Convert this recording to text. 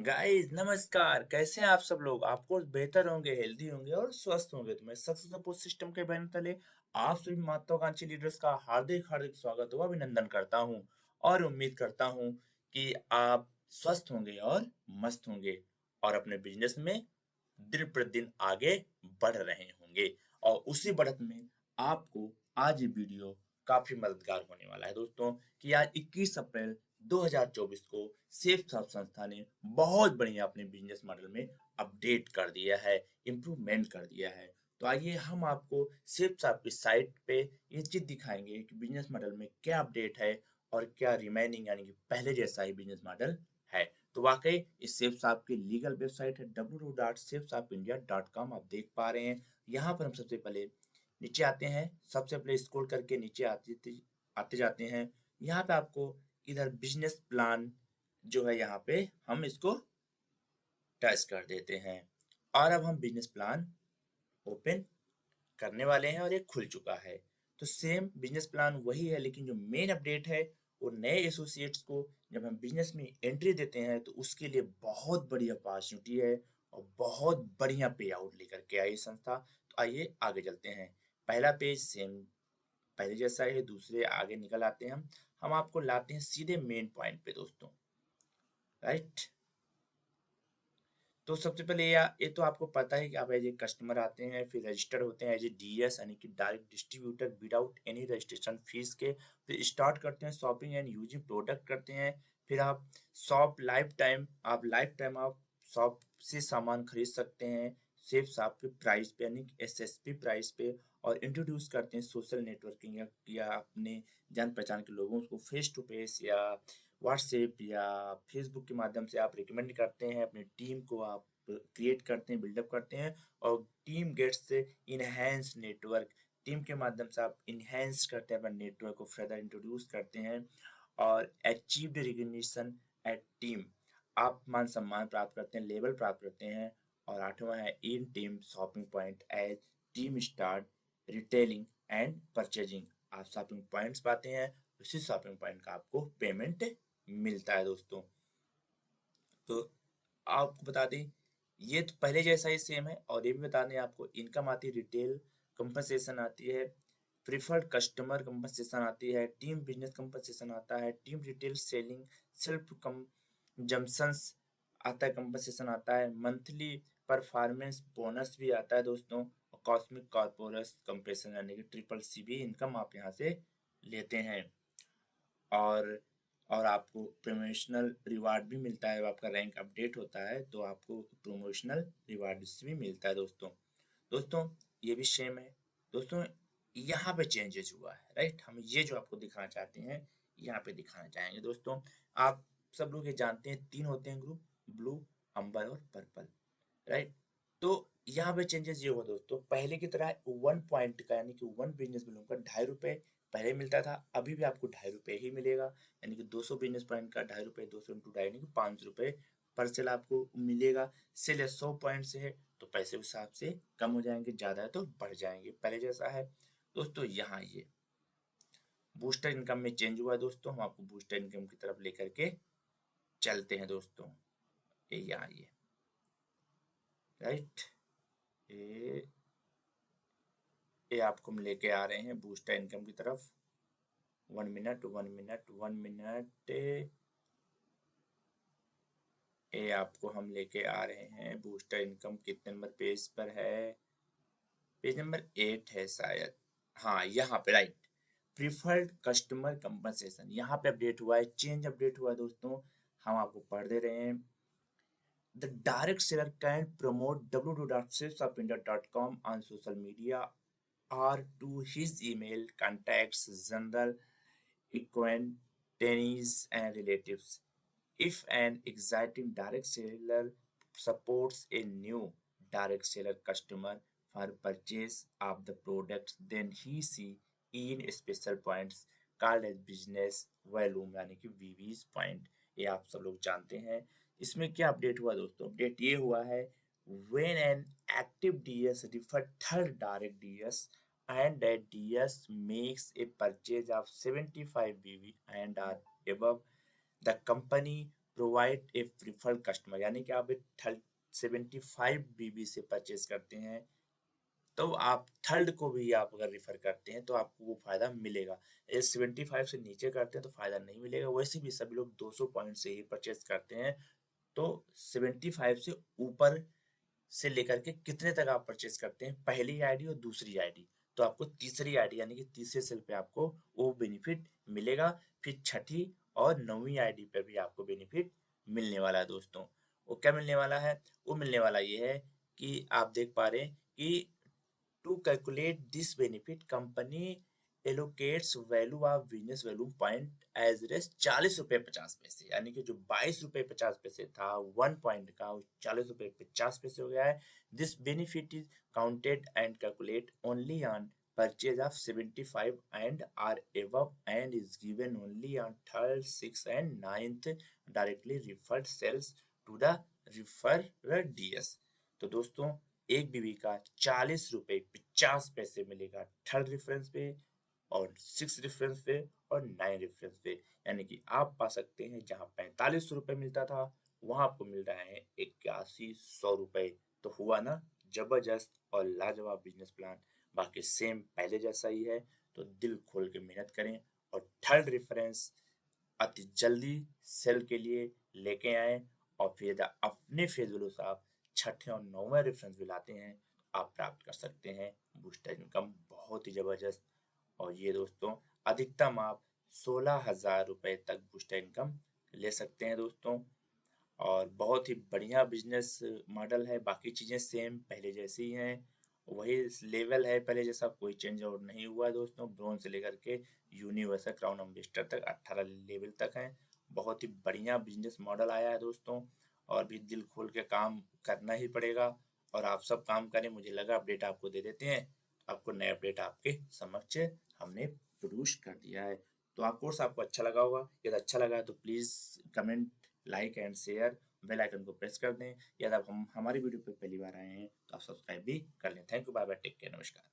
Guys नमस्कार। कैसे हैं आप सब लोग? आपको बेहतर होंगे, हेल्दी होंगे और स्वस्थ होंगे। तो मैं सक्सेस सपोर्ट सिस्टम के बैनर तले आप सभी महत्वाकांक्षी लीडर्स का हार्दिक हार्दिक स्वागत व अभिनंदन करता हूं और उम्मीद करता हूं कि आप स्वस्थ होंगे और मस्त होंगे और अपने बिजनेस में दिन प्रतिदिन आगे बढ़ रहे होंगे। और उसी बढ़त में आपको आज ये वीडियो काफी मददगार होने वाला है दोस्तों कि आज 21 अप्रैल 2024 को सेफ साफ संस्था ने बहुत बढ़िया अपने बिजनेस मॉडल में अपडेट कर दिया है, इम्प्रूवमेंट कर दिया है। तो आइए हम आपको सेफ साफ की साइट पे ये चीज दिखाएंगे कि बिजनेस मॉडल में क्या अपडेट है और क्या रिमेनिंग यानी कि पहले जैसा ही बिजनेस मॉडल है। तो वाकई इस सेफ साप की लीगल वेबसाइट है www.safesapindia.com। आप देख पा रहे हैं। यहाँ पर हम सबसे पहले नीचे आते हैं, सबसे पहले स्क्रॉल करके नीचे आते आते जाते हैं। यहाँ पे आपको इधर बिजनेस प्लान जो है, यहाँ पे हम इसको टच कर देते हैं और अब हम बिजनेस प्लान ओपन करने वाले हैं और ये खुल चुका है। तो सेम बिजनेस प्लान वही है, लेकिन जो मेन अपडेट है वो नए एसोसिएट्स को जब हम बिजनेस में एंट्री देते हैं तो उसके लिए बहुत बड़ी अपॉर्चुनिटी है और बहुत बढ़िया पे आउट लेकर के आई संस्था। तो आइए आगे चलते हैं। पहला पेज सेम पहले जैसा है, दूसरे आगे निकल आते हैं हम आपको लाते हैं सीधे मेन पॉइंट पे दोस्तों। राइट। तो सबसे पहले ये तो आपको पता है कि आप एज ए कस्टमर आते हैं, फिर रजिस्टर होते हैं एज ए डीएस यानी कि direct distributor without any registration fees के। फिर स्टार्ट करते हैं शॉपिंग एंड यूजिंग प्रोडक्ट करते हैं। फिर आप लाइफ टाइम आप शॉप से सामान खरीद सकते हैं सिर्फ शॉप के प्राइस पे यानी कि एसएसपी प्राइस पे। और इंट्रोड्यूस करते हैं सोशल नेटवर्किंग या अपने जान पहचान के लोगों को फेस टू फेस या व्हाट्सएप या फेसबुक के माध्यम से आप रिकमेंड करते हैं, अपनी टीम को आप क्रिएट करते हैं, बिल्डअप करते हैं और टीम गेट्स से इनहेंस नेटवर्क। टीम के माध्यम से आप इनहेंस करते हैं, अपने नेटवर्क को फर्दर इंट्रोड्यूस करते हैं और अचीव्ड रिकग्निशन एट टीम। आप मान सम्मान प्राप्त करते हैं, लेवल प्राप्त करते हैं। और आठवां है in team shopping point as team start retailing and purchasing. आप शॉपिंग पॉइंट्स पाते हैं, उसी शॉपिंग पॉइंट का आपको पेमेंट मिलता है दोस्तों। तो आपको बता दें ये तो पहले जैसा ही सेम है। और ये भी बता दें आपको इनकम आती है, रिटेल कंपनसेशन आती है, प्रिफर्ड कस्टमर कंपनसेशन आती है, टीम बिजनेस कंपनसेशन आता है, team retail selling self consumptions आता है, कंपनसेशन आता है, मंथली परफॉर्मेंस बोनस भी आता है दोस्तों। और कॉस्मिक कॉर्पोरस कंपेशन यानी कि ट्रिपल सी भी इनकम आप यहाँ से लेते हैं। और आपको प्रमोशनल रिवार्ड भी मिलता है। जब आपका रैंक अपडेट होता है तो आपको प्रमोशनल रिवार्ड भी मिलता है दोस्तों। दोस्तों ये भी सेम है दोस्तों। यहाँ पे चेंजेस हुआ है। राइट। हम ये जो आपको दिखाना चाहते हैं यहाँ पे दिखाना चाहेंगे दोस्तों। आप सब लोग ये जानते हैं तीन होते हैं ग्रुप, ब्लू, अम्बर और पर्पल। राइट। तो यहाँ पे चेंजेस ये हुआ दोस्तों, पहले की तरह 1 पॉइंट का यानी कि 1 बिजनेस बिलों का 2.5 रुपये पहले मिलता था, अभी भी आपको 2.5 रुपये ही मिलेगा। यानी कि 200 बिजनेस पॉइंट का 2.5 रुपये, 200 इंटू ढाई यानी कि 500 रुपये पर सेल आपको मिलेगा। सेल या 100 पॉइंट से है तो पैसे उस हिसाब से कम हो जाएंगे, ज्यादा है तो बढ़ जाएंगे, पहले जैसा है दोस्तों। यहाँ ये बूस्टर इनकम में चेंज हुआ है दोस्तों। हम आपको बूस्टर इनकम की तरफ लेकर के चलते हैं दोस्तों। ये यहाँ ये राइट। ये ये आपको हम लेके आ रहे हैं बूस्टर इनकम की तरफ। 1 मिनट 1 मिनट 1 मिनट। ये आपको हम लेके आ रहे हैं बूस्टर इनकम। कितने नंबर पेज पर है? पेज नंबर 8 है शायद। हाँ यहाँ पे राइट। प्रीफर्ड कस्टमर कंपनसेशन यहाँ पे अपडेट हुआ है, चेंज अपडेट हुआ है दोस्तों। हम आपको पढ़ दे रहे हैं। The direct seller can promote www.salesoffindia.com on social media or to his email contacts, general acquaintances and relatives. If an existing direct seller supports a new direct seller customer for purchase of the product, then he in special points called as business volume यानी कि VVs point. ये आप सब लोग जानते हैं। इसमें क्या अपडेट हुआ दोस्तों? अपडेट ये हुआ है when an active DS refer third direct DS and that DS makes a purchase of 75 BV and are above, the company provide a preferred customer, यानी कि आप 75 बीबी से परचेज करते हैं तो आप थर्ड को भी आप अगर रेफर करते हैं तो आपको वो फायदा मिलेगा। ये 75 से नीचे करते हैं तो फायदा नहीं मिलेगा। वैसे भी सभी लोग 200 पॉइंट से ही परचेज करते हैं, तो 75 से ऊपर से लेकर के कितने तक आप परचेज करते हैं, पहली आईडी और दूसरी आईडी, तो आपको तीसरी आईडी यानी कि तीसरे सेल पे आपको वो बेनिफिट मिलेगा। फिर छठी और नौवीं आईडी पे भी आपको बेनिफिट मिलने वाला है दोस्तों। वो क्या मिलने वाला है? वो मिलने वाला ये है कि आप देख पा रहे हैं कि to calculate this benefit, company allocates value of business value point as rupees 40 रुपये 50 पैसे, यानी कि जो 22 रुपये 50 पैसे था वन पॉइंट का, वो 40 रुपये 50 पैसे हो गया है। This benefit is counted and calculate only on purchase of 75 and are above and is given only on 3rd, 6th and 9th directly referred cells to the referrer DS। तो दोस्तों एक बीबी का 40 रुपये 50 पैसे मिलेगा थर्ड रेफरेंस पे और 6 reference पे और 9 रेफरेंस पे, यानी कि आप पा सकते हैं जहां 45 रुपये मिलता था वहां आपको मिल रहा है 8100 रुपये। तो हुआ ना जबरदस्त और लाजवाब बिजनेस प्लान। बाकी सेम पहले जैसा ही है, तो दिल खोल के मेहनत करें और थर्ड रेफरेंस अति जल्दी सेल के लिए लेके आए, और फिर अपने फेज वैल्यू से आप छठे और नौवें रेफरेंस भी लाते हैं, आप प्राप्त कर सकते हैं बूस्टर इनकम बहुत ही जबरदस्त। और ये दोस्तों अधिकतम आप 16,000 रुपये तक बूस्टर इनकम ले सकते हैं दोस्तों। और बहुत ही बढ़िया बिजनेस मॉडल है, बाकी चीज़ें सेम पहले जैसी ही हैं, वही लेवल है पहले जैसा, कोई चेंज और नहीं हुआ है दोस्तों। ब्रोंज से लेकर के यूनिवर्सल क्राउन एम्बेसडर तक 18 लेवल तक हैं। बहुत ही बढ़िया बिजनेस मॉडल आया है दोस्तों, और भी दिल खोल के काम करना ही पड़ेगा। और आप सब काम करें, मुझे लगा अपडेट आपको दे देते हैं। आपको नया अपडेट आपके समक्ष हमने प्रोड्यूस कर दिया है। तो आप कोर्स आपको अच्छा लगा होगा, यदि अच्छा लगा है तो please comment, like and share, bell icon को प्रेस कर दें। यदि आप हम हमारी वीडियो पे पहली बार आए हैं तो आप सब्सक्राइब भी कर लें। Thank you, bye bye, take care, नमस्कार।